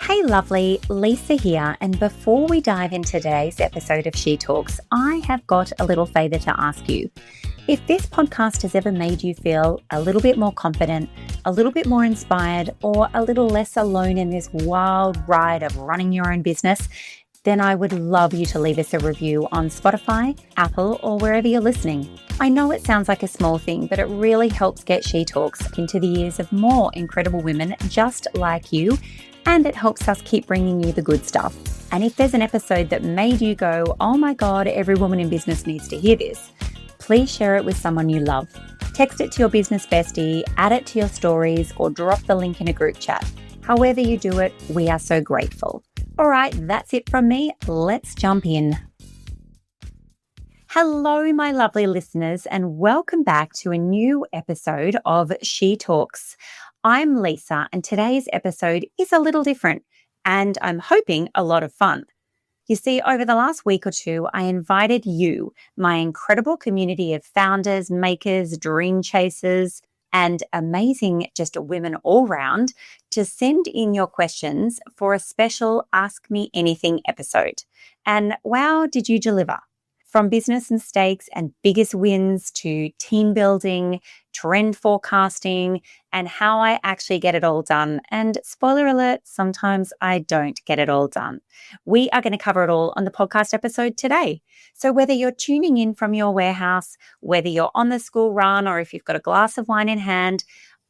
Hey lovely, Lisa here, and before we dive into today's episode of She Talks, I have got a little favour to ask you. If this podcast has ever made you feel a little bit more confident, a little bit more inspired, or a little less alone in this wild ride of running your own business, then I would love you to leave us a review on Spotify, Apple, or wherever you're listening. I know it sounds like a small thing, but it really helps get She Talks into the ears of more incredible women just like you, and it helps us keep bringing you the good stuff. And if there's an episode that made you go, oh my God, every woman in business needs to hear this, please share it with someone you love. Text it to your business bestie, add it to your stories, or drop the link in a group chat. However you do it, we are so grateful. All right, that's it from me. Let's jump in. Hello, my lovely listeners, and welcome back to a new episode of She Talks. I'm Lisa, and today's episode is a little different, and I'm hoping a lot of fun. You see, over the last week or two, I invited you, my incredible community of founders, makers, dream chasers, and amazing just women all round, to send in your questions for a special Ask Me Anything episode. And wow, did you deliver? From business mistakes and biggest wins to team building, trend forecasting, and how I actually get it all done. And spoiler alert, sometimes I don't get it all done. We are going to cover it all on the podcast episode today. So whether you're tuning in from your warehouse, whether you're on the school run, or if you've got a glass of wine in hand,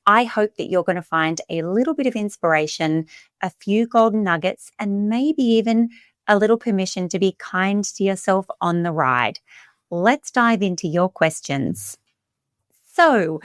I hope that you're going to find a little bit of inspiration, a few golden nuggets, and maybe even a little permission to be kind to yourself on the ride. Let's dive into your questions. So,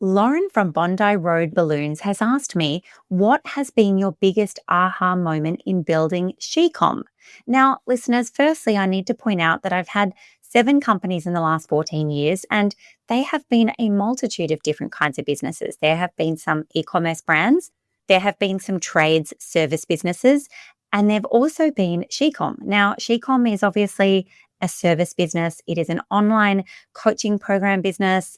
Lauren from Bondi Road Balloons has asked me, what has been your biggest aha moment in building SheCom? Now, listeners, firstly, I need to point out that I've had 7 companies in the last 14 years, and they have been a multitude of different kinds of businesses. There have been some e-commerce brands, there have been some trades, service businesses, and there have also been SheCom. Now, SheCom is obviously a service business. It is an online coaching program business.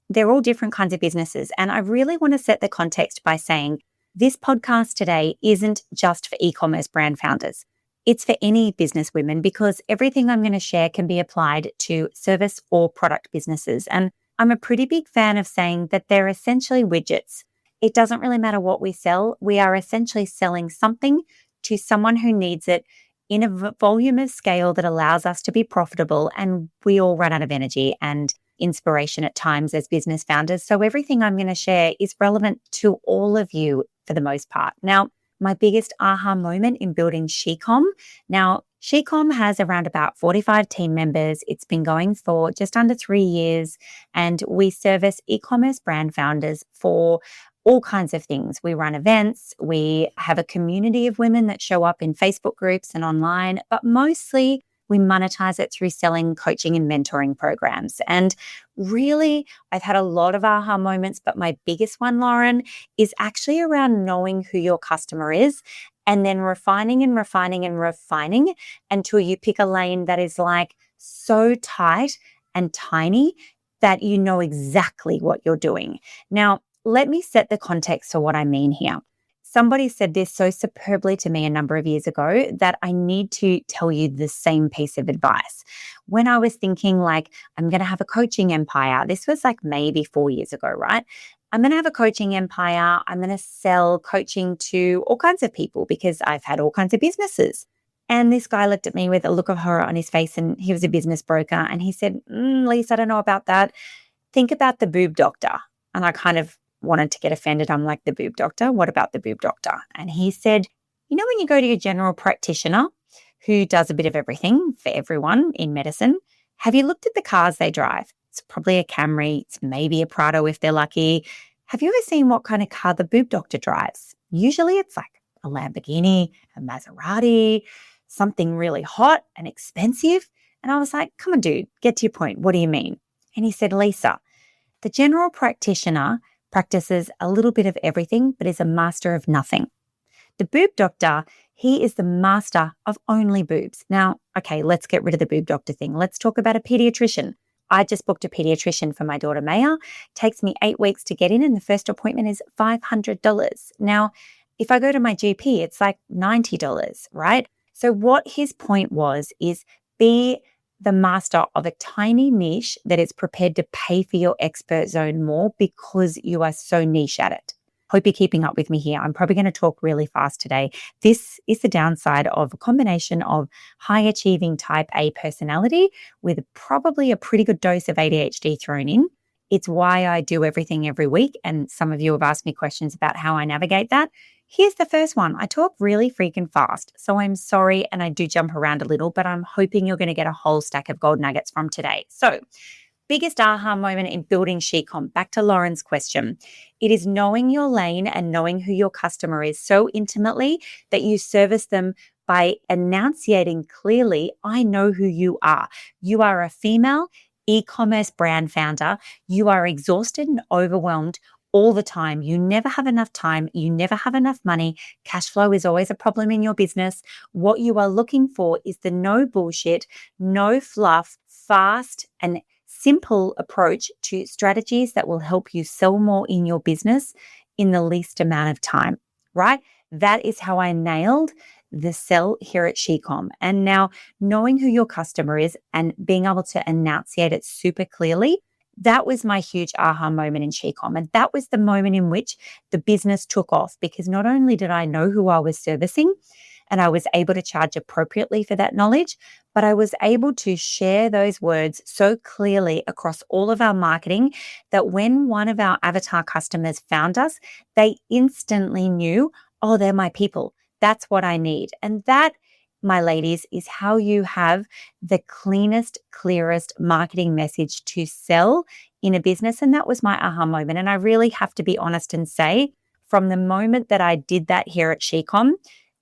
They're all different kinds of businesses. And I really want to set the context by saying this podcast today isn't just for e-commerce brand founders. It's for any business women, because everything I'm going to share can be applied to service or product businesses. And I'm a pretty big fan of saying that they're essentially widgets. It doesn't really matter what we sell. We are essentially selling something to someone who needs it in a volume of scale that allows us to be profitable. And we all run out of energy and inspiration at times as business founders. So everything I'm going to share is relevant to all of you for the most part. Now, my biggest aha moment in building SheCom. Now, SheCom has around about 45 team members. It's been going for just under 3 years, and we service e-commerce brand founders for all kinds of things. We run events. We have a community of women that show up in Facebook groups and online, but mostly we monetize it through selling coaching and mentoring programs. And really, I've had a lot of aha moments, but my biggest one, Lauren, is actually around knowing who your customer is and then refining and refining and refining until you pick a lane that is like so tight and tiny that you know exactly what you're doing. Now, let me set the context for what I mean here. Somebody said this so superbly to me a number of years ago that I need to tell you the same piece of advice. When I was thinking like, I'm going to have a coaching empire, this was like maybe 4 years ago, right? I'm going to have a coaching empire. I'm going to sell coaching to all kinds of people because I've had all kinds of businesses. And this guy looked at me with a look of horror on his face, and he was a business broker. And he said, Lisa, I don't know about that. Think about the boob doctor. And I kind of wanted to get offended. I'm like, the boob doctor? What about the boob doctor? And he said, you know, when you go to your general practitioner who does a bit of everything for everyone in medicine, have you looked at the cars they drive? It's probably a Camry. It's maybe a Prado if they're lucky. Have you ever seen what kind of car the boob doctor drives? Usually it's like a Lamborghini, a Maserati, something really hot and expensive. And I was like, come on, dude, get to your point. What do you mean? And he said, Lisa, the general practitioner practices a little bit of everything, but is a master of nothing. The boob doctor, he is the master of only boobs. Now, okay, let's get rid of the boob doctor thing. Let's talk about a pediatrician. I just booked a pediatrician for my daughter, Maya. Takes me 8 weeks to get in, and the first appointment is $500. Now, If I go to my GP, it's like $90, right? So what his point was is be the master of a tiny niche that is prepared to pay for your expert zone more because you are so niche at it. Hope you're keeping up with me here. I'm probably going to talk really fast today. This is the downside of a combination of high achieving type A personality with probably a pretty good dose of ADHD thrown in. It's why I do everything every week. And some of you have asked me questions about how I navigate that. Here's the first one. I talk really freaking fast. So I'm sorry. And I do jump around a little, but I'm hoping you're going to get a whole stack of gold nuggets from today. So biggest aha moment in building SheCom, back to Lauren's question. It is knowing your lane and knowing who your customer is so intimately that you service them by enunciating clearly, I know who you are. You are a female e-commerce brand founder. You are exhausted and overwhelmed all the time. You never have enough time. You never have enough money. Cash flow is always a problem in your business. What you are looking for is the no bullshit, no fluff, fast and simple approach to strategies that will help you sell more in your business in the least amount of time, right? That is how I nailed the sell here at SheCom. And now knowing who your customer is and being able to enunciate it super clearly, that was my huge aha moment in SheCom. And that was the moment in which the business took off because not only did I know who I was servicing, and I was able to charge appropriately for that knowledge, but I was able to share those words so clearly across all of our marketing that when one of our avatar customers found us, they instantly knew, oh, they're my people. That's what I need. And that, my ladies, is how you have the cleanest, clearest marketing message to sell in a business. And that was my aha moment. And I really have to be honest and say, from the moment that I did that here at SheCom,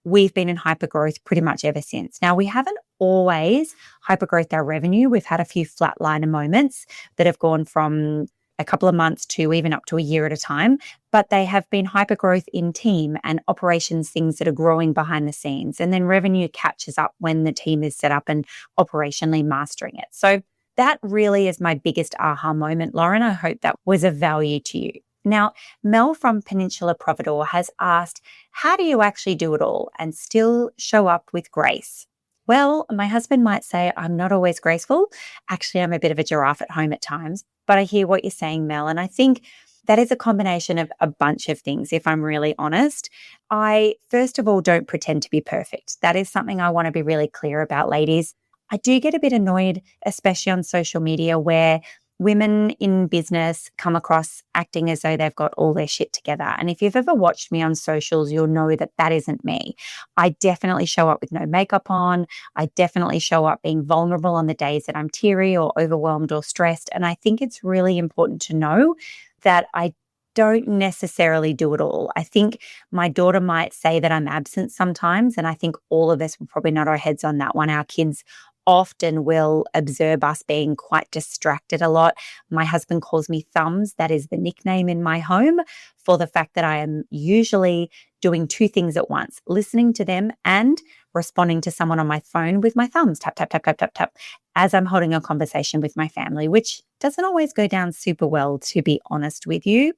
we've been in hypergrowth pretty much ever since. Now, we haven't always hypergrowth our revenue. We've had a few flatliner moments that have gone from a couple of months to even up to a year at a time, but they have been hypergrowth in team and operations, things that are growing behind the scenes. And then revenue catches up when the team is set up and operationally mastering it. So that really is my biggest aha moment, Lauren. I hope that was of value to you. Now, Mel from Peninsula Providore has asked, how do you actually do it all and still show up with grace? Well, my husband might say I'm not always graceful. Actually, I'm a bit of a giraffe at home at times, but I hear what you're saying, Mel. And I think that is a combination of a bunch of things, if I'm really honest. I, first of all, don't pretend to be perfect. That is something I want to be really clear about, ladies. I do get a bit annoyed, especially on social media, where women in business come across acting as though they've got all their shit together. And if you've ever watched me on socials, you'll know that that isn't me. I definitely show up with no makeup on. I definitely show up being vulnerable on the days that I'm teary or overwhelmed or stressed. And I think it's really important to know that I don't necessarily do it all. I think my daughter might say that I'm absent sometimes. And I think all of us will probably nod our heads on that one. Our kids often will observe us being quite distracted a lot. My husband calls me Thumbs. That is the nickname in my home for the fact that I am usually doing two things at once, listening to them and responding to someone on my phone with my thumbs, tap, tap, tap, tap, tap, tap, as I'm holding a conversation with my family, which doesn't always go down super well, to be honest with you.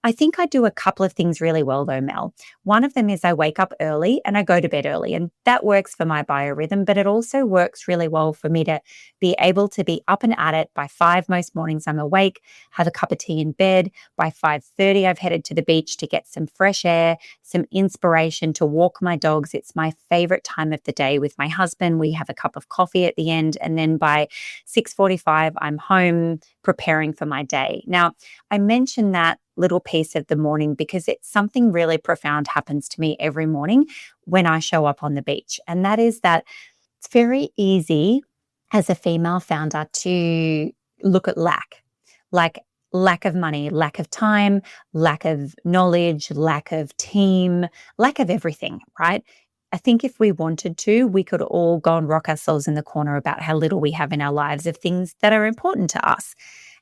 I think I do a couple of things really well though, Mel. One of them is I wake up early and I go to bed early, and that works for my biorhythm, but it also works really well for me to be able to be up and at it by 5 most mornings. I'm awake, have a cup of tea in bed. By 5:30, I've headed to the beach to get some fresh air, some inspiration to walk my dogs. It's my favorite time of the day with my husband. We have a cup of coffee at the end, and then by 6:45, I'm home preparing for my day. Now, I mentioned that little piece of the morning because it's something really profound happens to me every morning when I show up on the beach. And that is that it's very easy as a female founder to look at like lack of money, lack of time, lack of knowledge, lack of team, lack of everything, right? I think if we wanted to, we could all go and rock ourselves in the corner about how little we have in our lives of things that are important to us.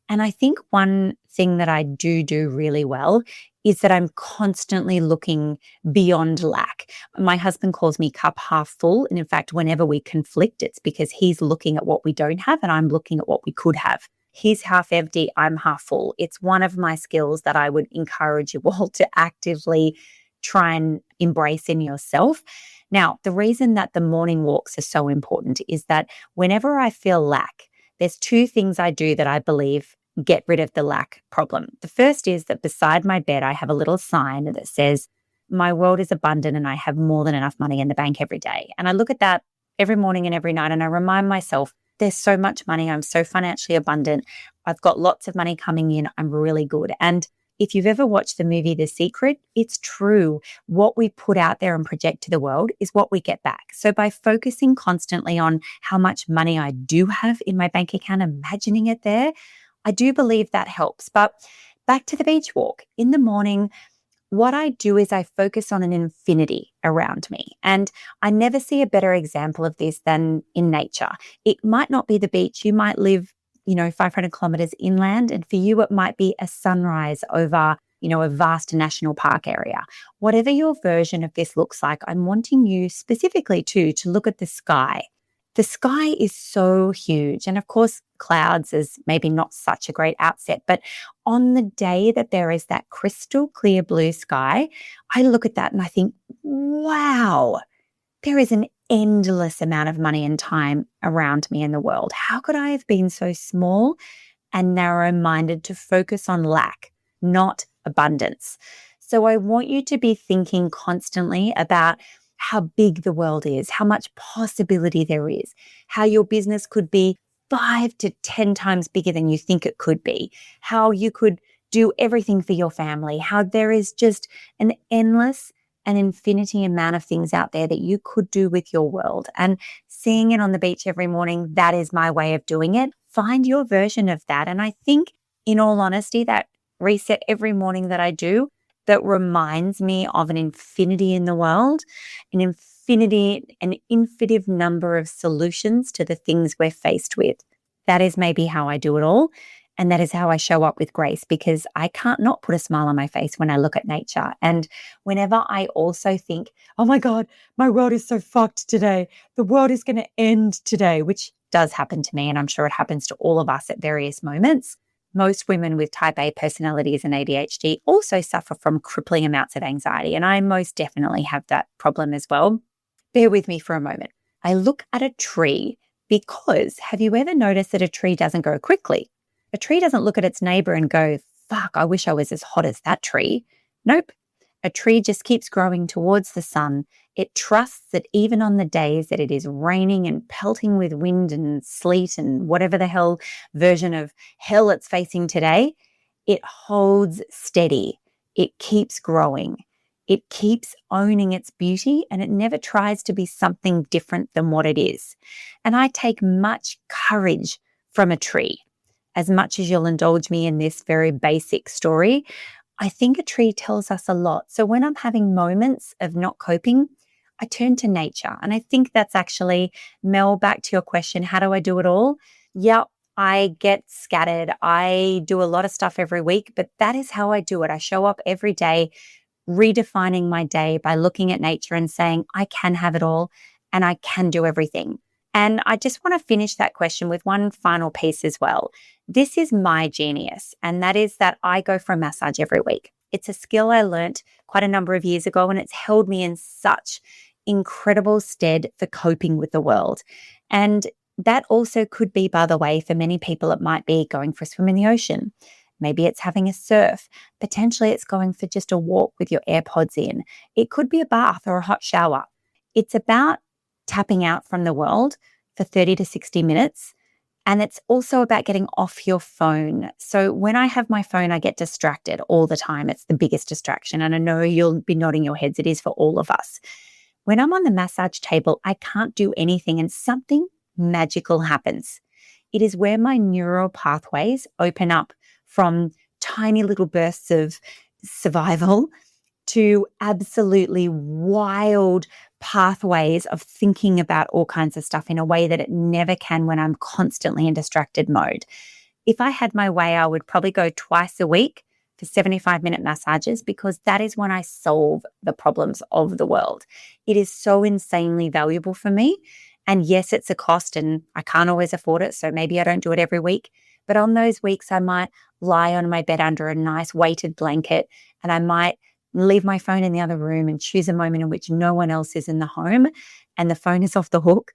And I think one thing that I do really well is that I'm constantly looking beyond lack. My husband calls me cup half full. And in fact, whenever we conflict, it's because he's looking at what we don't have and I'm looking at what we could have. He's half empty, I'm half full. It's one of my skills that I would encourage you all to actively try and embrace in yourself. Now, the reason that the morning walks are so important is that whenever I feel lack, there's two things I do that I believe get rid of the lack problem. The first is that beside my bed, I have a little sign that says, "My world is abundant and I have more than enough money in the bank every day." And I look at that every morning and every night and I remind myself, there's so much money. I'm so financially abundant. I've got lots of money coming in. I'm really good. And if you've ever watched the movie The Secret, it's true. What we put out there and project to the world is what we get back. So by focusing constantly on how much money I do have in my bank account, imagining it there, I do believe that helps. But back to the beach walk. In the morning, what I do is I focus on an infinity around me. And I never see a better example of this than in nature. It might not be the beach. You might live, 500 kilometers inland. And for you, it might be a sunrise over, a vast national park area. Whatever your version of this looks like, I'm wanting you specifically to look at the sky. The sky is so huge. And of course, clouds is maybe not such a great outset, but on the day that there is that crystal clear blue sky, I look at that and I think, wow, there is an endless amount of money and time around me in the world. How could I have been so small and narrow-minded to focus on lack, not abundance? So I want you to be thinking constantly about how big the world is, how much possibility there is, how your business could be 5 to 10 times bigger than you think it could be, how you could do everything for your family, how there is just an endless and infinity amount of things out there that you could do with your world. And seeing it on the beach every morning, that is my way of doing it. Find your version of that. And I think, in all honesty, that reset every morning that I do, that reminds me of an infinity in the world, an infinite number of solutions to the things we're faced with. That is maybe how I do it all. And that is how I show up with grace, because I can't not put a smile on my face when I look at nature. And whenever I also think, oh my God, my world is so fucked today. The world is going to end today, which does happen to me. And I'm sure it happens to all of us at various moments. Most women with type A personalities and ADHD also suffer from crippling amounts of anxiety. And I most definitely have that problem as well. Bear with me for a moment. I look at a tree because have you ever noticed that a tree doesn't grow quickly? A tree doesn't look at its neighbor and go, fuck, I wish I was as hot as that tree. Nope. A tree just keeps growing towards the sun. It trusts that even on the days that it is raining and pelting with wind and sleet and whatever the hell version of hell it's facing today, it holds steady. It keeps growing. It keeps owning its beauty and it never tries to be something different than what it is. And I take much courage from a tree. As much as you'll indulge me in this very basic story, I think a tree tells us a lot. So when I'm having moments of not coping, I turn to nature. And I think that's actually, Mel, back to your question, how do I do it all? Yep, I get scattered. I do a lot of stuff every week, but that is how I do it. I show up every day, redefining my day by looking at nature and saying, I can have it all and I can do everything. And I just want to finish that question with one final piece as well. This is my genius, and that is that I go for a massage every week. It's a skill I learnt quite a number of years ago, and it's held me in such incredible stead for coping with the world. And that also could be, by the way, for many people, it might be going for a swim in the ocean. Maybe it's having a surf. Potentially it's going for just a walk with your AirPods in. It could be a bath or a hot shower. It's about tapping out from the world for 30 to 60 minutes. And it's also about getting off your phone. So when I have my phone, I get distracted all the time. It's the biggest distraction. And I know you'll be nodding your heads. It is for all of us. When I'm on the massage table, I can't do anything and something magical happens. It is where my neural pathways open up from tiny little bursts of survival to absolutely wild pathways of thinking about all kinds of stuff in a way that it never can when I'm constantly in distracted mode. If I had my way, I would probably go twice a week for 75-minute massages because that is when I solve the problems of the world. It is so insanely valuable for me. And yes, it's a cost and I can't always afford it. So maybe I don't do it every week. But on those weeks, I might lie on my bed under a nice weighted blanket and I might leave my phone in the other room and choose a moment in which no one else is in the home and the phone is off the hook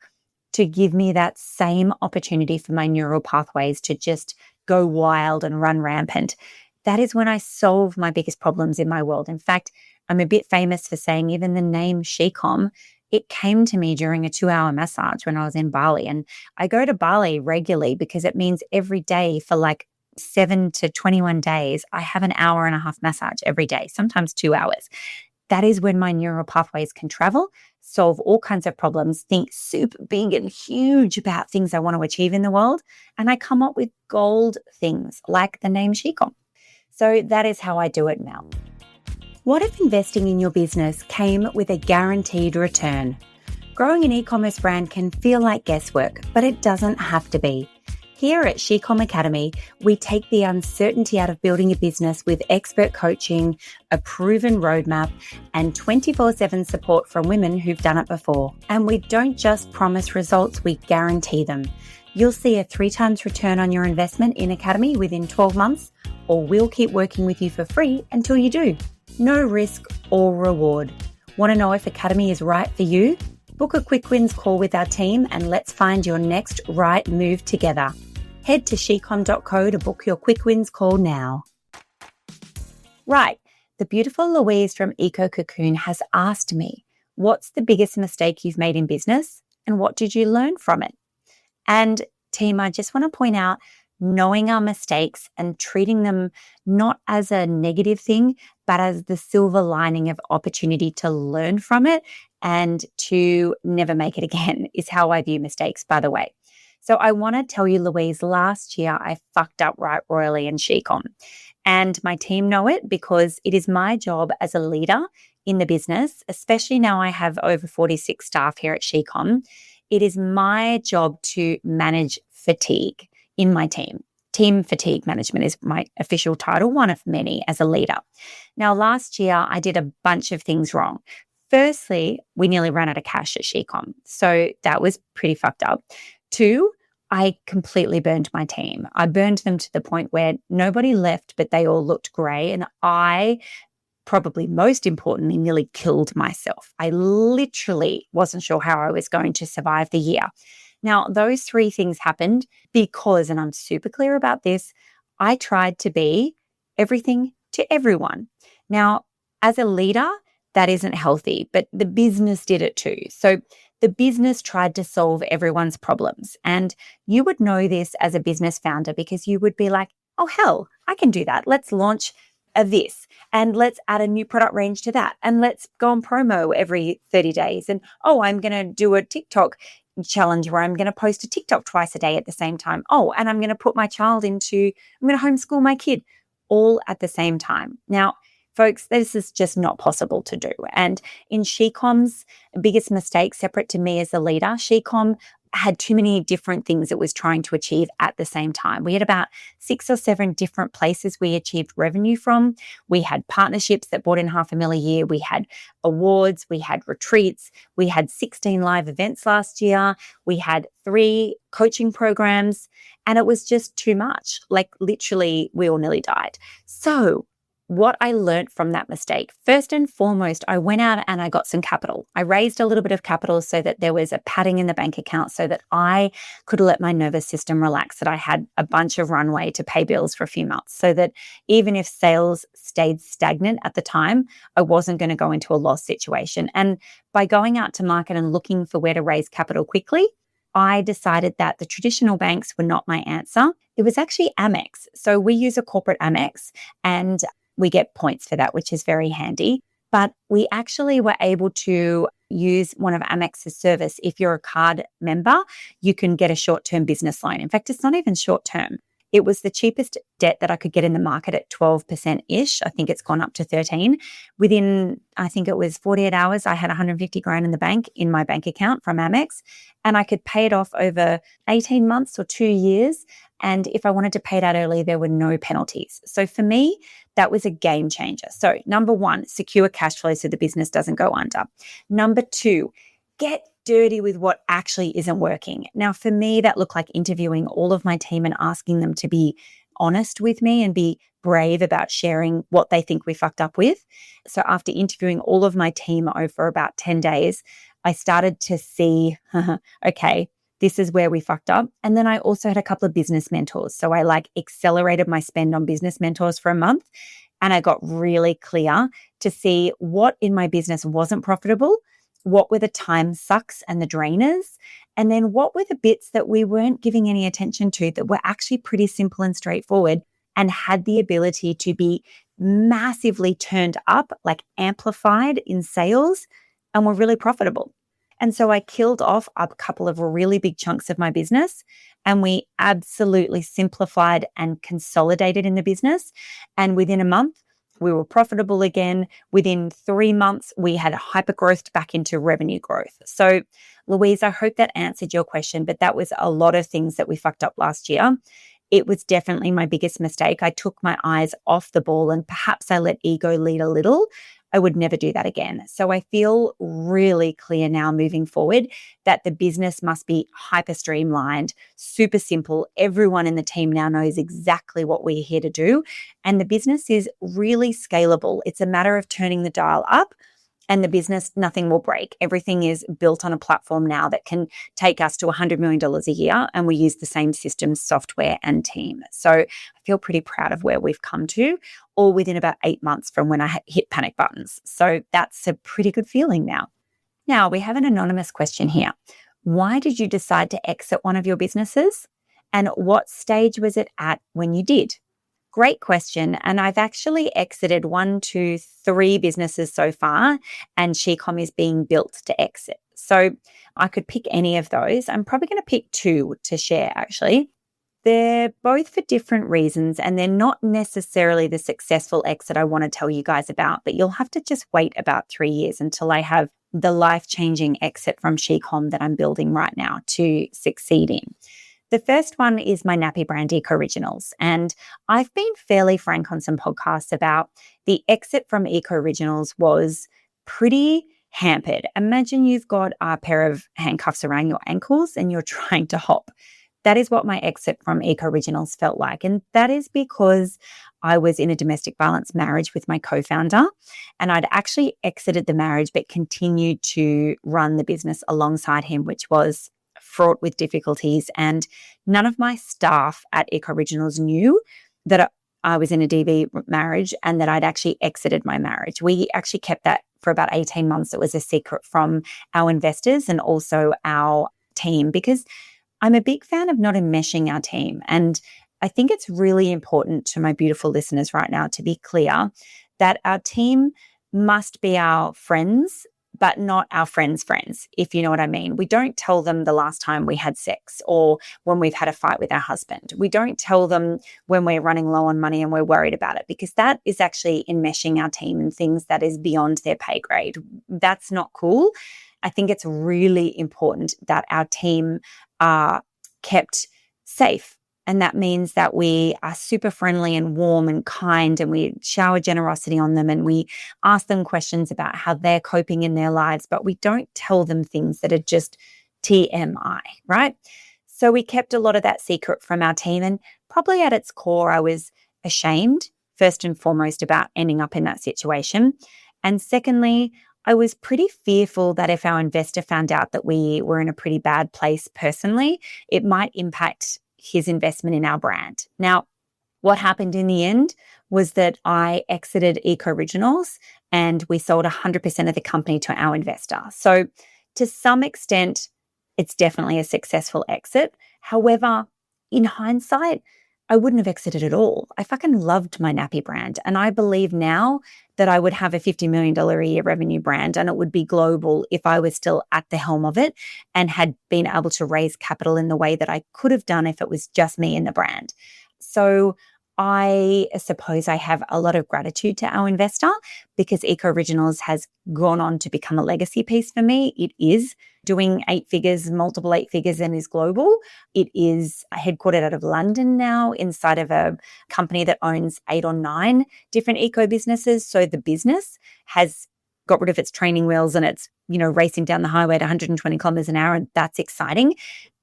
to give me that same opportunity for my neural pathways to just go wild and run rampant. That is when I solve my biggest problems in my world. In fact, I'm a bit famous for saying even the name Shecom, it came to me during a 2-hour massage when I was in Bali. And I go to Bali regularly because it means every day for like 7 to 21 days, I have an hour and a half massage every day, sometimes 2 hours. That is when my neural pathways can travel, solve all kinds of problems, think super big and huge about things I want to achieve in the world. And I come up with gold things like the name Shecom. So that is how I do it now. What if investing in your business came with a guaranteed return? Growing an e-commerce brand can feel like guesswork, but it doesn't have to be. Here at Shecom Academy, we take the uncertainty out of building a business with expert coaching, a proven roadmap, and 24/7 support from women who've done it before. And we don't just promise results, we guarantee them. You'll see a 3 times return on your investment in Academy within 12 months, or we'll keep working with you for free until you do. No risk or reward. Want to know if Academy is right for you? Book a quick wins call with our team and let's find your next right move together. Head to shecom.co to book your quick wins call now. Right, the beautiful Louise from Eco Cocoon has asked me, what's the biggest mistake you've made in business and what did you learn from it? And team, I just want to point out, knowing our mistakes and treating them not as a negative thing, but as the silver lining of opportunity to learn from it and to never make it again is how I view mistakes, by the way. So I want to tell you, Louise, last year I fucked up right royally in Shecom. And my team know it because it is my job as a leader in the business, especially now I have over 46 staff here at Shecom. It is my job to manage fatigue in my team. Team fatigue management is my official title, one of many as a leader. Now, last year, I did a bunch of things wrong. Firstly, we nearly ran out of cash at Shecom. So that was pretty fucked up. 2, I completely burned my team. I burned them to the point where nobody left, but they all looked grey. And I, probably most importantly, nearly killed myself. I literally wasn't sure how I was going to survive the year. Now, those 3 things happened because, and I'm super clear about this, I tried to be everything to everyone. Now, as a leader, that isn't healthy, but the business did it too. So the business tried to solve everyone's problems. And you would know this as a business founder because you would be like, oh, hell, I can do that. Let's launch this and let's add a new product range to that. And let's go on promo every 30 days. And, oh, I'm going to do a TikTok challenge where I'm going to post a TikTok twice a day at the same time. Oh, and I'm going to put my child I'm going to homeschool my kid all at the same time. Now, folks, this is just not possible to do. And in Shecom's biggest mistake, separate to me as a leader, Shecom had too many different things it was trying to achieve at the same time. We had about 6 or 7 different places we achieved revenue from. We had partnerships that brought in $500,000 a year. We had awards. We had retreats. We had 16 live events last year. We had 3 coaching programs, and it was just too much. Like literally, we all nearly died. So what I learned from that mistake, first and foremost, I went out and I got some capital. I raised a little bit of capital so that there was a padding in the bank account so that I could let my nervous system relax, that I had a bunch of runway to pay bills for a few months, so that even if sales stayed stagnant at the time, I wasn't going to go into a loss situation. And by going out to market and looking for where to raise capital quickly, I decided that the traditional banks were not my answer. It was actually Amex. So we use a corporate Amex and we get points for that, which is very handy. But we actually were able to use one of Amex's service. If you're a card member, you can get a short-term business loan. In fact, it's not even short-term. It was the cheapest debt that I could get in the market at 12%-ish. I think it's gone up to 13. Within, I think it was 48 hours, I had 150 grand in the bank in my bank account from Amex, and I could pay it off over 18 months or 2 years. And if I wanted to pay it out early, there were no penalties. So for me, that was a game changer. So number 1, secure cash flow so the business doesn't go under. Number 2, get dirty with what actually isn't working. Now, for me, that looked like interviewing all of my team and asking them to be honest with me and be brave about sharing what they think we fucked up with. So after interviewing all of my team over about 10 days, I started to see, okay, this is where we fucked up. And then I also had a couple of business mentors. So I accelerated my spend on business mentors for a month. And I got really clear to see what in my business wasn't profitable, what were the time sucks and the drainers, and then what were the bits that we weren't giving any attention to that were actually pretty simple and straightforward and had the ability to be massively turned up, amplified in sales, and were really profitable. And so I killed off a couple of really big chunks of my business, and we absolutely simplified and consolidated in the business. And within a month, we were profitable again. Within 3 months, we had hypergrowth back into revenue growth. So, Louise, I hope that answered your question, but that was a lot of things that we fucked up last year. It was definitely my biggest mistake. I took my eyes off the ball and perhaps I let ego lead a little. I would never do that again. So I feel really clear now moving forward that the business must be hyper streamlined, super simple. Everyone in the team now knows exactly what we're here to do. And the business is really scalable. It's a matter of turning the dial up. And the business, nothing will break. Everything is built on a platform now that can take us to $100 million a year. And we use the same systems, software, and team. So I feel pretty proud of where we've come to, all within about 8 months from when I hit panic buttons. So that's a pretty good feeling now. Now, we have an anonymous question here. Why did you decide to exit one of your businesses? And what stage was it at when you did? Great question. And I've actually exited 1, 2, 3 businesses so far, and SheCom is being built to exit. So I could pick any of those. I'm probably going to pick 2 to share, actually. They're both for different reasons, and they're not necessarily the successful exit I want to tell you guys about, but you'll have to just wait about 3 years until I have the life-changing exit from SheCom that I'm building right now to succeed in. The first one is my nappy brand Eco Originals. And I've been fairly frank on some podcasts about the exit from Eco Originals was pretty hampered. Imagine you've got a pair of handcuffs around your ankles and you're trying to hop. That is what my exit from Eco Originals felt like. And that is because I was in a domestic violence marriage with my co-founder, and I'd actually exited the marriage but continued to run the business alongside him, which was fraught with difficulties. And none of my staff at Eco Originals knew that I was in a DV marriage and that I'd actually exited my marriage. We actually kept that for about 18 months. It was a secret from our investors and also our team, because I'm a big fan of not enmeshing our team. And I think it's really important to my beautiful listeners right now to be clear that our team must be our friends, but not our friends' friends, if you know what I mean. We don't tell them the last time we had sex or when we've had a fight with our husband. We don't tell them when we're running low on money and we're worried about it, because that is actually enmeshing our team in things that is beyond their pay grade. That's not cool. I think it's really important that our team are kept safe. And that means that we are super friendly and warm and kind, and we shower generosity on them, and we ask them questions about how they're coping in their lives, but we don't tell them things that are just TMI, right? So we kept a lot of that secret from our team, and probably at its core, I was ashamed, first and foremost, about ending up in that situation. And secondly, I was pretty fearful that if our investor found out that we were in a pretty bad place personally, it might impact his investment in our brand. Now, what happened in the end was that I exited Eco Originals and we sold 100% of the company to our investor. So to some extent, it's definitely a successful exit. However, in hindsight, I wouldn't have exited at all. I fucking loved my nappy brand. And I believe now that I would have a $50 million a year revenue brand, and it would be global if I was still at the helm of it and had been able to raise capital in the way that I could have done if it was just me and the brand. So I suppose I have a lot of gratitude to our investor, because Eco Originals has gone on to become a legacy piece for me. It is doing 8 figures, multiple 8 figures, and is global. It is headquartered out of London now, inside of a company that owns 8 or 9 different eco businesses. So the business has got rid of its training wheels and it's, racing down the highway at 120 kilometers an hour. And that's exciting.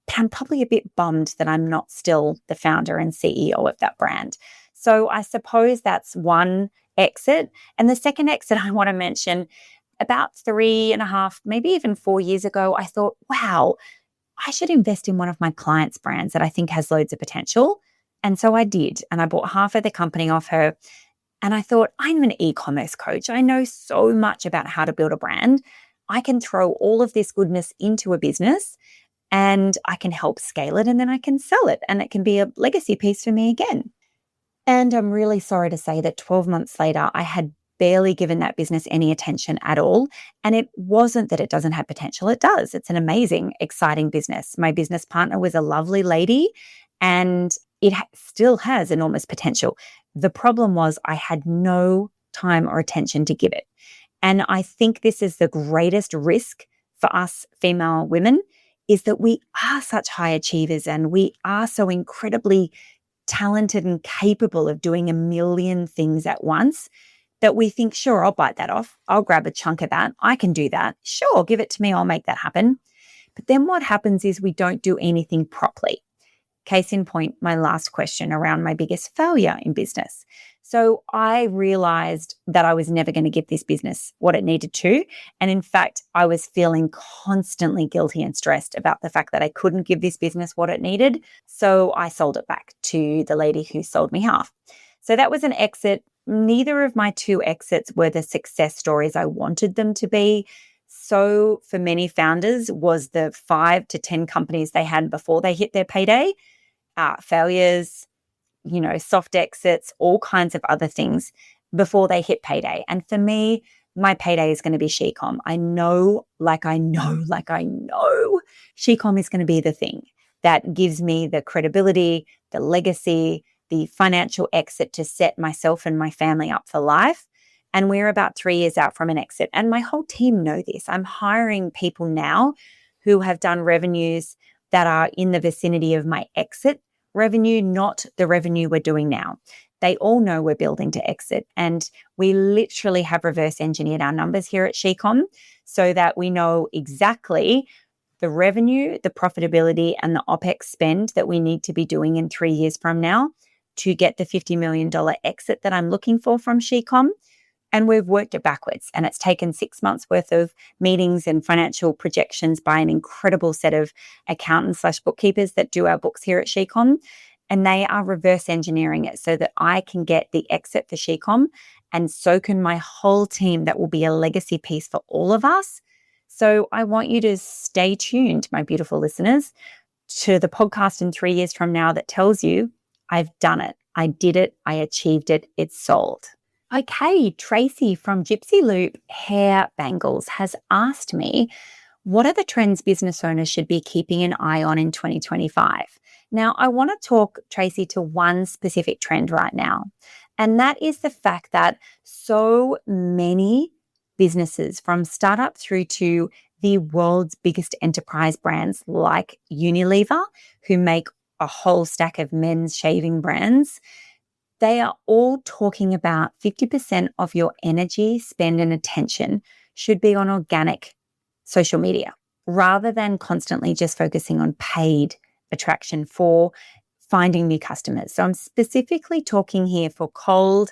But I'm probably a bit bummed that I'm not still the founder and CEO of that brand. So I suppose that's one exit. And the second exit I want to mention, about 3.5, maybe even 4 years ago, I thought, wow, I should invest in one of my clients' brands that I think has loads of potential. And so I did. And I bought half of the company off her. And I thought, I'm an e-commerce coach. I know so much about how to build a brand. I can throw all of this goodness into a business and I can help scale it and then I can sell it. And it can be a legacy piece for me again. And I'm really sorry to say that 12 months later, I had barely given that business any attention at all. And it wasn't that it doesn't have potential. It does. It's an amazing, exciting business. My business partner was a lovely lady and it still has enormous potential. The problem was I had no time or attention to give it. And I think this is the greatest risk for us female women is that we are such high achievers and we are so incredibly talented and capable of doing a million things at once that we think, sure, I'll bite that off. I'll grab a chunk of that. I can do that. Sure, give it to me. I'll make that happen. But then what happens is we don't do anything properly. Case in point, my last question around my biggest failure in business. So I realized that I was never going to give this business what it needed to. And in fact, I was feeling constantly guilty and stressed about the fact that I couldn't give this business what it needed. So I sold it back to the lady who sold me half. So that was an exit. Neither of my two exits were the success stories I wanted them to be. So for many founders was the 5 to 10 companies they had before they hit their payday, failures, soft exits, all kinds of other things before they hit payday. And for me, my payday is going to be Shecom. I know Shecom is going to be the thing that gives me the credibility, the legacy, the financial exit to set myself and my family up for life. And we're about 3 years out from an exit. And my whole team know this. I'm hiring people now who have done revenues that are in the vicinity of my exit revenue, not the revenue we're doing now. They all know we're building to exit. And we literally have reverse engineered our numbers here at Shecom so that we know exactly the revenue, the profitability, and the OPEX spend that we need to be doing in 3 years from now to get the $50 million exit that I'm looking for from Shecom. And we've worked it backwards. And it's taken 6 months worth of meetings and financial projections by an incredible set of accountants/bookkeepers that do our books here at Shecom. And they are reverse engineering it so that I can get the exit for Shecom and so can my whole team. That will be a legacy piece for all of us. So I want you to stay tuned, my beautiful listeners, to the podcast in 3 years from now that tells you I've done it. I did it. I achieved it. It's sold. Okay, Tracy from Gypsy Loop Hair Bangles has asked me, what are the trends business owners should be keeping an eye on in 2025? Now, I want to talk, Tracy, to one specific trend right now, and that is the fact that so many businesses, from startup through to the world's biggest enterprise brands like Unilever, who make a whole stack of men's shaving brands, they are all talking about 50% of your energy, spend, and attention should be on organic social media rather than constantly just focusing on paid attraction for finding new customers. So I'm specifically talking here for cold,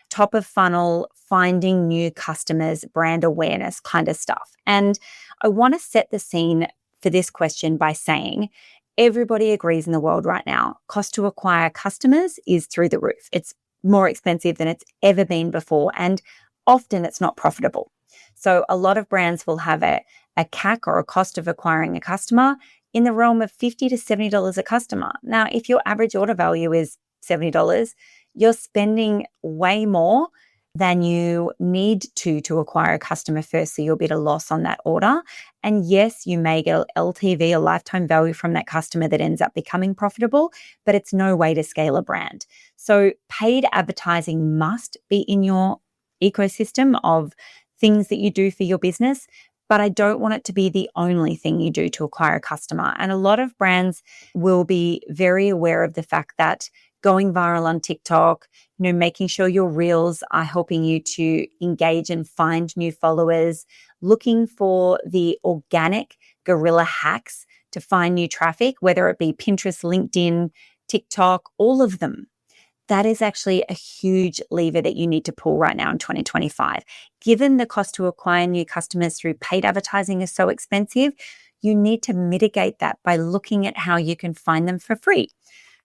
top of funnel, finding new customers, brand awareness kind of stuff. And I want to set the scene for this question by saying, everybody agrees in the world right now, cost to acquire customers is through the roof. It's more expensive than it's ever been before, and often it's not profitable. So a lot of brands will have a CAC or a cost of acquiring a customer in the realm of $50 to $70 a customer. Now, if your average order value is $70, you're spending way more than you need to acquire a customer first, so you'll be at a loss on that order. And yes, you may get LTV, a lifetime value from that customer that ends up becoming profitable, but it's no way to scale a brand. So paid advertising must be in your ecosystem of things that you do for your business, but I don't want it to be the only thing you do to acquire a customer. And a lot of brands will be very aware of the fact that going viral on TikTok, making sure your reels are helping you to engage and find new followers, looking for the organic guerrilla hacks to find new traffic, whether it be Pinterest, LinkedIn, TikTok, all of them. That is actually a huge lever that you need to pull right now in 2025. Given the cost to acquire new customers through paid advertising is so expensive, you need to mitigate that by looking at how you can find them for free.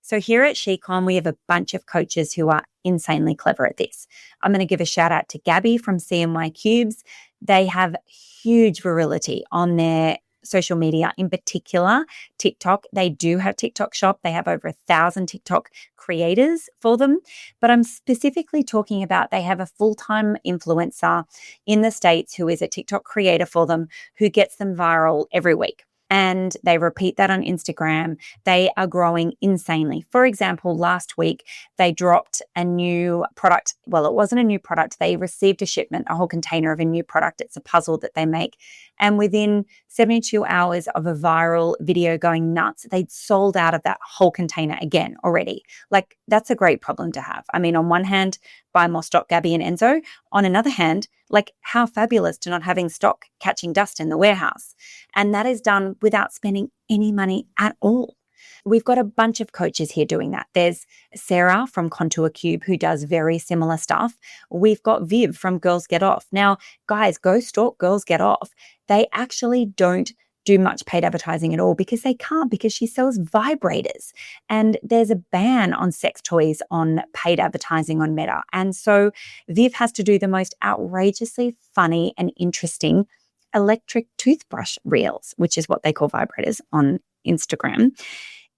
So here at SheCon, we have a bunch of coaches who are insanely clever at this. I'm going to give a shout out to Gabby from CMY Cubes. They have huge virility on their social media, in particular TikTok. They do have TikTok shop. They have over 1,000 TikTok creators for them. But I'm specifically talking about they have a full-time influencer in the States who is a TikTok creator for them, who gets them viral every week. And they repeat that on Instagram. They are growing insanely. For example, last week, they dropped a new product. Well, it wasn't a new product. They received a shipment, a whole container of a new product. It's a puzzle that they make. And within 72 hours of a viral video going nuts, they'd sold out of that whole container again already. Like, that's a great problem to have. I mean, on one hand, buy more stock, Gabby and Enzo. On another hand, like, how fabulous to not having stock catching dust in the warehouse. And that is done without spending any money at all. We've got a bunch of coaches here doing that. There's Sarah from Contour Cube who does very similar stuff. We've got Viv from Girls Get Off. Now, guys, go stalk Girls Get Off. They actually don't do much paid advertising at all because they can't, because she sells vibrators and there's a ban on sex toys on paid advertising on Meta. And so Viv has to do the most outrageously funny and interesting electric toothbrush reels, which is what they call vibrators on Instagram.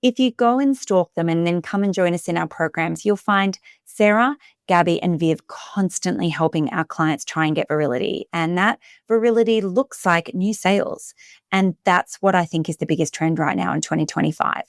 If you go and stalk them and then come and join us in our programs, you'll find Sarah, Gabby, and Viv constantly helping our clients try and get virility. And that virility looks like new sales. And that's what I think is the biggest trend right now in 2025.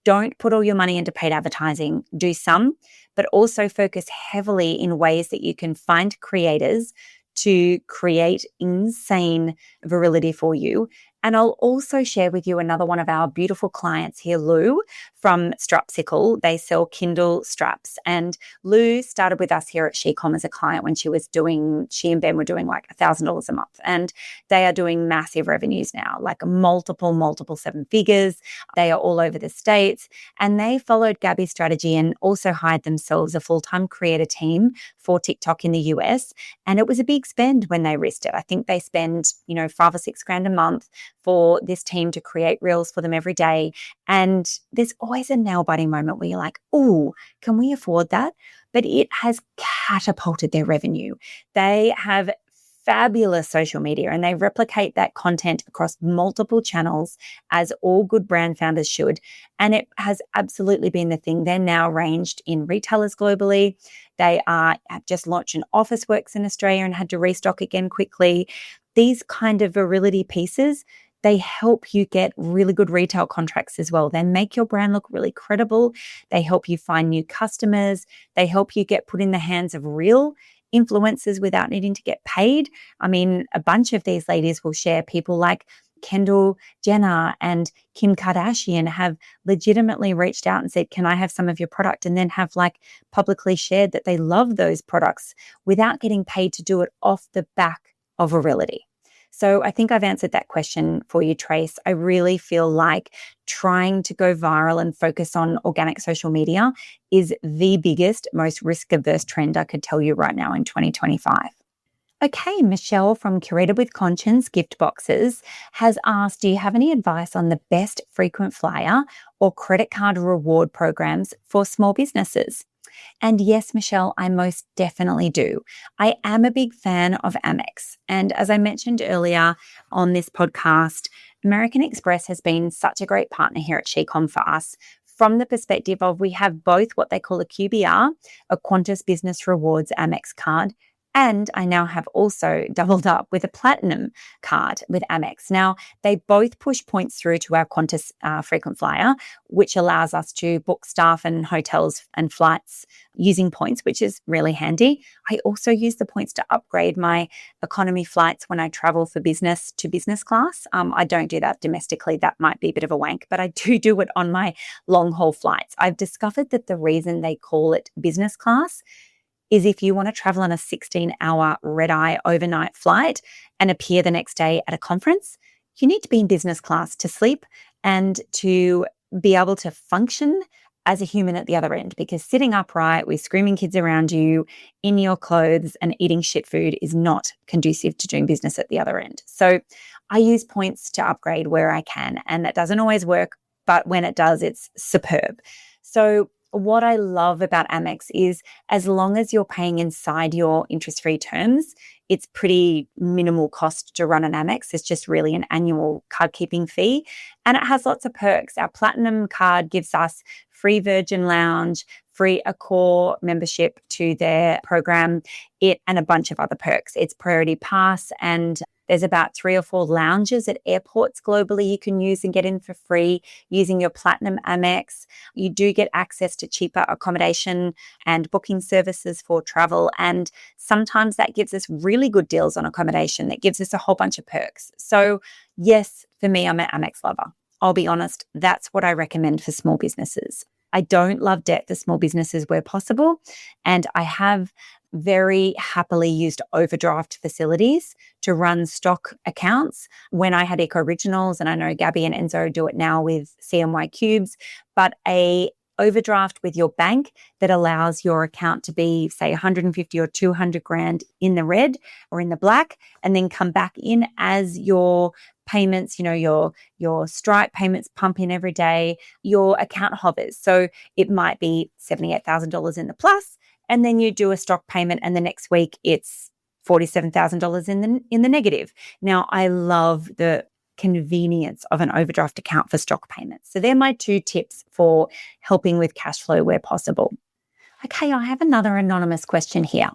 Don't put all your money into paid advertising. Do some, but also focus heavily in ways that you can find creators to create insane virility for you. And I'll also share with you another one of our beautiful clients here, Lou from Strapsicle. They sell Kindle straps. And Lou started with us here at SheCom as a client when she and Ben were doing like $1,000 a month. And they are doing massive revenues now, like multiple 7 figures. They are all over the States. And they followed Gabby's strategy and also hired themselves a full-time creator team for TikTok in the US. And it was a big spend when they risked it. I think they spend, $5 or $6 a month for this team to create reels for them every day. And there's always a nail-biting moment where you're like, oh, can we afford that? But it has catapulted their revenue. They have fabulous social media and they replicate that content across multiple channels as all good brand founders should. And it has absolutely been the thing. They're now ranged in retailers globally. They have just launched an Officeworks in Australia and had to restock again quickly. These kind of virility pieces, they help you get really good retail contracts as well. They make your brand look really credible. They help you find new customers. They help you get put in the hands of real influencers without needing to get paid. I mean, a bunch of these ladies will share. People like Kendall Jenner and Kim Kardashian have legitimately reached out and said, can I have some of your product? And then have like publicly shared that they love those products without getting paid to do it off the back of virility. So I think I've answered that question for you, Trace. I really feel like trying to go viral and focus on organic social media is the biggest, most risk-averse trend I could tell you right now in 2025. Okay, Michelle from Curated with Conscience Gift Boxes has asked, do you have any advice on the best frequent flyer or credit card reward programs for small businesses? And yes, Michelle, I most definitely do. I am a big fan of Amex. And as I mentioned earlier on this podcast, American Express has been such a great partner here at SheCom for us from the perspective of we have both what they call a QBR, a Qantas Business Rewards Amex card, and I now have also doubled up with a platinum card with Amex. Now, they both push points through to our Qantas frequent flyer, which allows us to book staff and hotels and flights using points, which is really handy. I also use the points to upgrade my economy flights when I travel for business to business class. I don't do that domestically. That might be a bit of a wank, but I do it on my long haul flights. I've discovered that the reason they call it business class is if you want to travel on a 16-hour red-eye overnight flight and appear the next day at a conference, you need to be in business class to sleep and to be able to function as a human at the other end, because sitting upright with screaming kids around you in your clothes and eating shit food is not conducive to doing business at the other end. So I use points to upgrade where I can, and that doesn't always work, but when it does, it's superb. So what I love about Amex is as long as you're paying inside your interest-free terms, it's pretty minimal cost to run an Amex. It's just really an annual card keeping fee. And it has lots of perks. Our Platinum card gives us free Virgin Lounge, free Accor membership to their program, and a bunch of other perks. It's Priority Pass, and there's about 3 or 4 lounges at airports globally you can use and get in for free using your Platinum Amex. You do get access to cheaper accommodation and booking services for travel. And sometimes that gives us really good deals on accommodation that gives us a whole bunch of perks. So yes, for me, I'm an Amex lover. I'll be honest, that's what I recommend for small businesses. I don't love debt for small businesses where possible. And I have very happily used overdraft facilities to run stock accounts when I had Eco Originals, and I know Gabby and Enzo do it now with CMY Cubes, but a overdraft with your bank that allows your account to be, say, 150 or 200 grand in the red or in the black, and then come back in as your payments, your Stripe payments pump in every day, your account hovers. So it might be $78,000 in the plus, and then you do a stock payment, and the next week it's $47,000 in the negative. Now, I love the convenience of an overdraft account for stock payments. So they're my 2 tips for helping with cash flow where possible. Okay, I have another anonymous question here.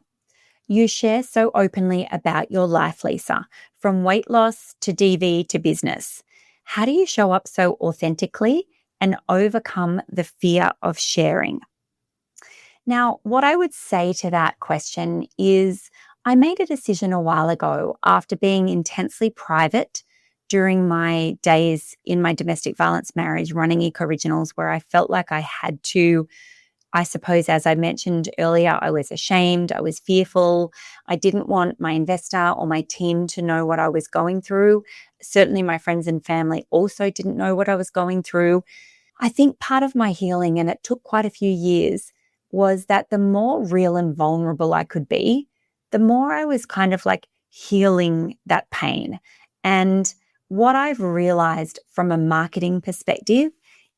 You share so openly about your life, Lisa, from weight loss to DV to business. How do you show up so authentically and overcome the fear of sharing? Now, what I would say to that question is I made a decision a while ago after being intensely private during my days in my domestic violence marriage running Eco Originals, where I felt like I had to, I suppose, as I mentioned earlier, I was ashamed, I was fearful. I didn't want my investor or my team to know what I was going through. Certainly my friends and family also didn't know what I was going through. I think part of my healing, and it took quite a few years, was that the more real and vulnerable I could be, the more I was kind of like healing that pain. And what I've realized from a marketing perspective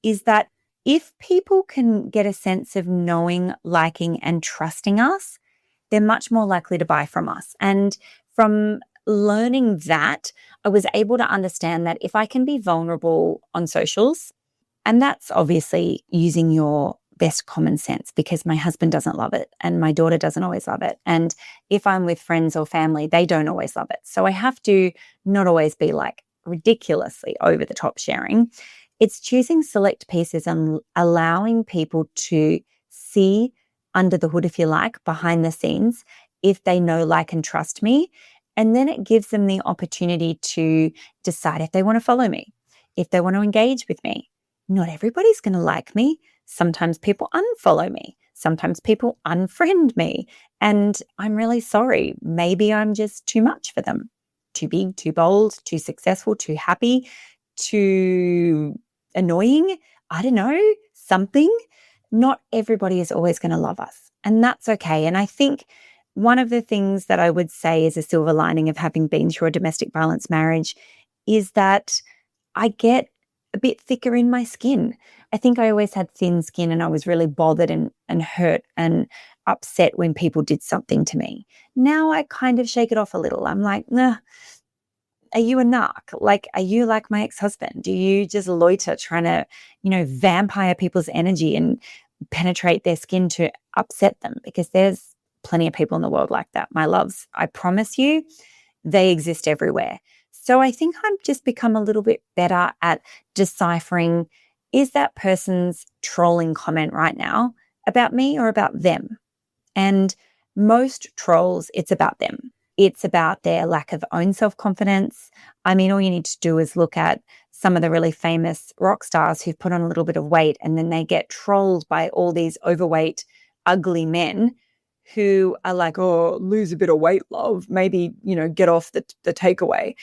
is that if people can get a sense of knowing, liking, and trusting us, they're much more likely to buy from us. And from learning that, I was able to understand that if I can be vulnerable on socials, and that's obviously using your best common sense, because my husband doesn't love it and my daughter doesn't always love it. And if I'm with friends or family, they don't always love it. So I have to not always be like ridiculously over the top sharing. It's choosing select pieces and allowing people to see under the hood, if you like, behind the scenes, if they know, like, and trust me. And then it gives them the opportunity to decide if they want to follow me, if they want to engage with me. Not everybody's going to like me. Sometimes people unfollow me. Sometimes people unfriend me. And I'm really sorry. Maybe I'm just too much for them. Too big, too bold, too successful, too happy, too annoying. I don't know, something. Not everybody is always going to love us. And that's okay. And I think one of the things that I would say is a silver lining of having been through a domestic violence marriage is that I get a bit thicker in my skin. I think I always had thin skin, and I was really bothered and hurt and upset when people did something to me. Now I kind of shake it off a little. I'm like, nah, are you a narc? Like, are you like my ex-husband? Do you just loiter trying to, vampire people's energy and penetrate their skin to upset them? Because there's plenty of people in the world like that, my loves. I promise you, they exist everywhere. So I think I've just become a little bit better at deciphering, is that person's trolling comment right now about me or about them? And most trolls, it's about them. It's about their lack of own self-confidence. I mean, all you need to do is look at some of the really famous rock stars who've put on a little bit of weight, and then they get trolled by all these overweight, ugly men who are like, oh, lose a bit of weight, love. Maybe, get off the takeaway.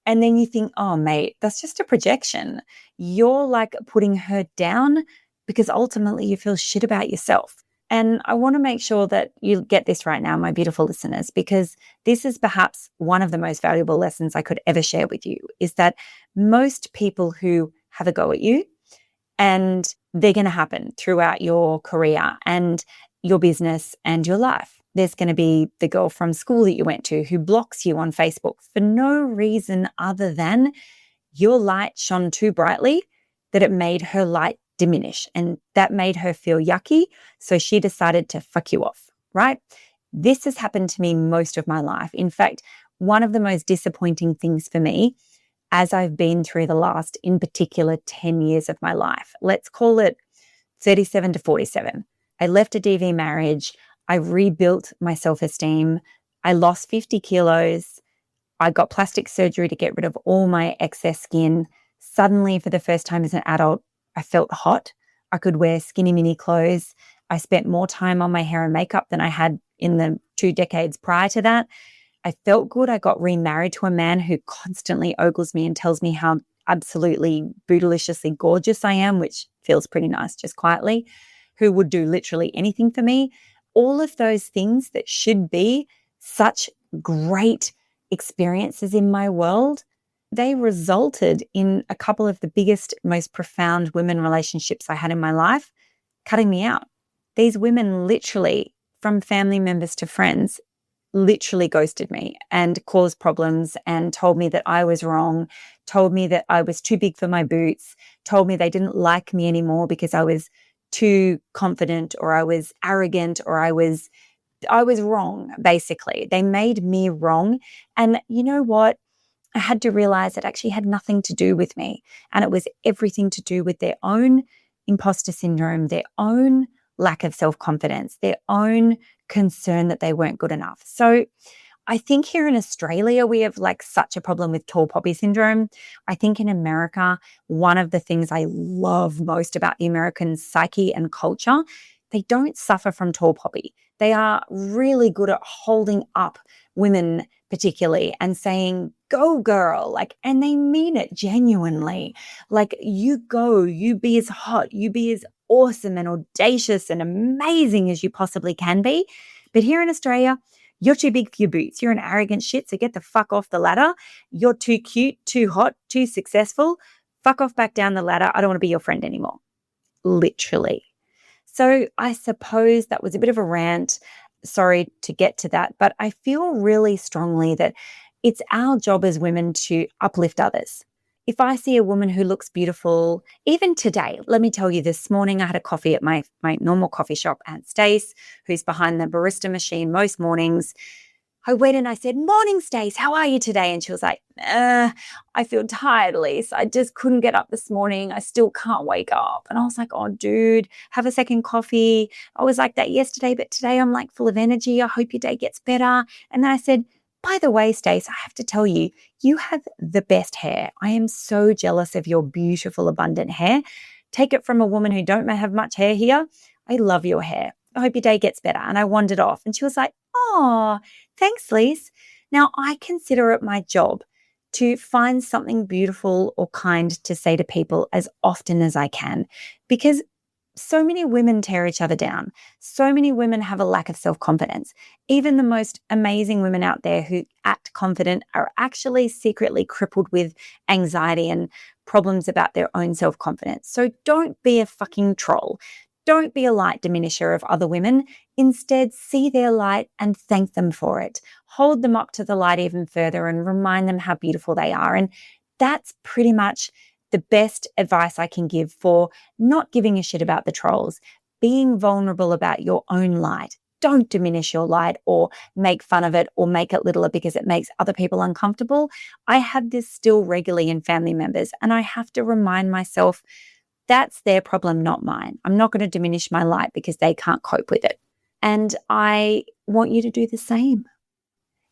And then you think, oh, mate, that's just a projection. You're like putting her down because ultimately you feel shit about yourself. And I want to make sure that you get this right now, my beautiful listeners, because this is perhaps one of the most valuable lessons I could ever share with you, is that most people who have a go at you, and they're going to happen throughout your career and your business and your life. There's going to be the girl from school that you went to who blocks you on Facebook for no reason other than your light shone too brightly that it made her light diminish, and that made her feel yucky. So she decided to fuck you off, right? This has happened to me most of my life. In fact, one of the most disappointing things for me as I've been through the last, in particular, 10 years of my life, let's call it 37 to 47. I left a DV marriage. I rebuilt my self-esteem. I lost 50 kilos. I got plastic surgery to get rid of all my excess skin. Suddenly, for the first time as an adult, I felt hot. I could wear skinny mini clothes. I spent more time on my hair and makeup than I had in the 2 decades prior to that. I felt good. I got remarried to a man who constantly ogles me and tells me how absolutely bootylicious gorgeous I am, which feels pretty nice just quietly, who would do literally anything for me. All of those things that should be such great experiences in my world, they resulted in a couple of the biggest, most profound women relationships I had in my life cutting me out. These women literally, from family members to friends, literally ghosted me and caused problems and told me that I was wrong, told me that I was too big for my boots, told me they didn't like me anymore because I was too confident or I was arrogant or I was wrong, basically. They made me wrong. And you know what? I had to realize it actually had nothing to do with me. And it was everything to do with their own imposter syndrome, their own lack of self-confidence, their own concern that they weren't good enough. So I think here in Australia, we have like such a problem with tall poppy syndrome. I think in America, one of the things I love most about the American psyche and culture, they don't suffer from tall poppy. They are really good at holding up women particularly and saying, go girl, like, and they mean it genuinely. Like, you go, you be as hot, you be as awesome and audacious and amazing as you possibly can be. But here in Australia, you're too big for your boots. You're an arrogant shit, so get the fuck off the ladder. You're too cute, too hot, too successful. Fuck off back down the ladder. I don't want to be your friend anymore. Literally. So I suppose that was a bit of a rant. Sorry to get to that, but I feel really strongly that it's our job as women to uplift others. If I see a woman who looks beautiful, even today, let me tell you, this morning I had a coffee at my normal coffee shop, Aunt Stace, who's behind the barista machine most mornings. I went and I said, morning, Stace, how are you today? And she was like, I feel tired, Lise. I just couldn't get up this morning. I still can't wake up. And I was like, oh, dude, have a second coffee. I was like that yesterday, but today I'm like full of energy. I hope your day gets better. And then I said, by the way, Stace, I have to tell you, you have the best hair. I am so jealous of your beautiful, abundant hair. Take it from a woman who don't have much hair here. I love your hair. I hope your day gets better. And I wandered off. And she was like, oh, thanks, Lise. Now, I consider it my job to find something beautiful or kind to say to people as often as I can, because so many women tear each other down. So many women have a lack of self-confidence. Even the most amazing women out there who act confident are actually secretly crippled with anxiety and problems about their own self-confidence. So don't be a fucking troll. Don't be a light diminisher of other women. Instead, see their light and thank them for it. Hold them up to the light even further and remind them how beautiful they are. And that's pretty much the best advice I can give for not giving a shit about the trolls, being vulnerable about your own light. Don't diminish your light or make fun of it or make it littler because it makes other people uncomfortable. I have this still regularly in family members, and I have to remind myself that's their problem, not mine. I'm not going to diminish my light because they can't cope with it. And I want you to do the same.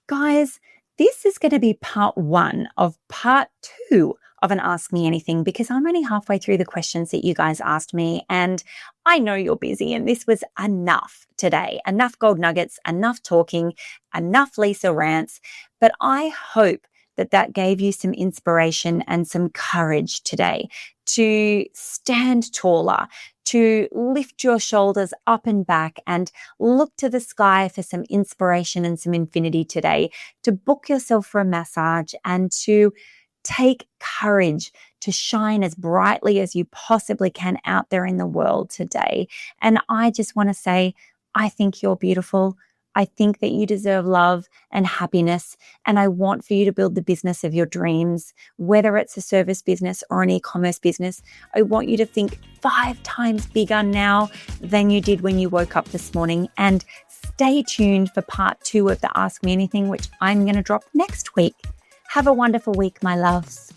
Guys, this is going to be part 1 of part 2 of an Ask Me Anything, because I'm only halfway through the questions that you guys asked me, and I know you're busy, and this was enough today. Enough gold nuggets, enough talking, enough Lisa rants. But I hope that gave you some inspiration and some courage today to stand taller, to lift your shoulders up and back and look to the sky for some inspiration and some infinity today, to book yourself for a massage and to take courage to shine as brightly as you possibly can out there in the world today. And I just want to say, I think you're beautiful. I think that you deserve love and happiness. And I want for you to build the business of your dreams, whether it's a service business or an e-commerce business. I want you to think 5 times bigger now than you did when you woke up this morning. And stay tuned for part 2 of the Ask Me Anything, which I'm going to drop next week. Have a wonderful week, my loves.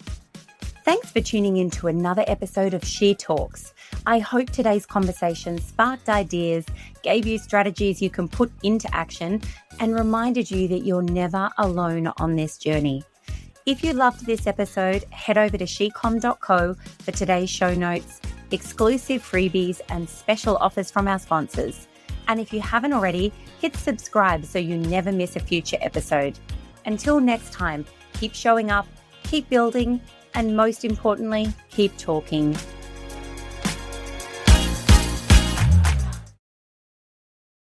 Thanks for tuning in to another episode of She Talks. I hope today's conversation sparked ideas, gave you strategies you can put into action, and reminded you that you're never alone on this journey. If you loved this episode, head over to shecom.co for today's show notes, exclusive freebies, and special offers from our sponsors. And if you haven't already, hit subscribe so you never miss a future episode. Until next time, keep showing up, keep building, and most importantly, keep talking.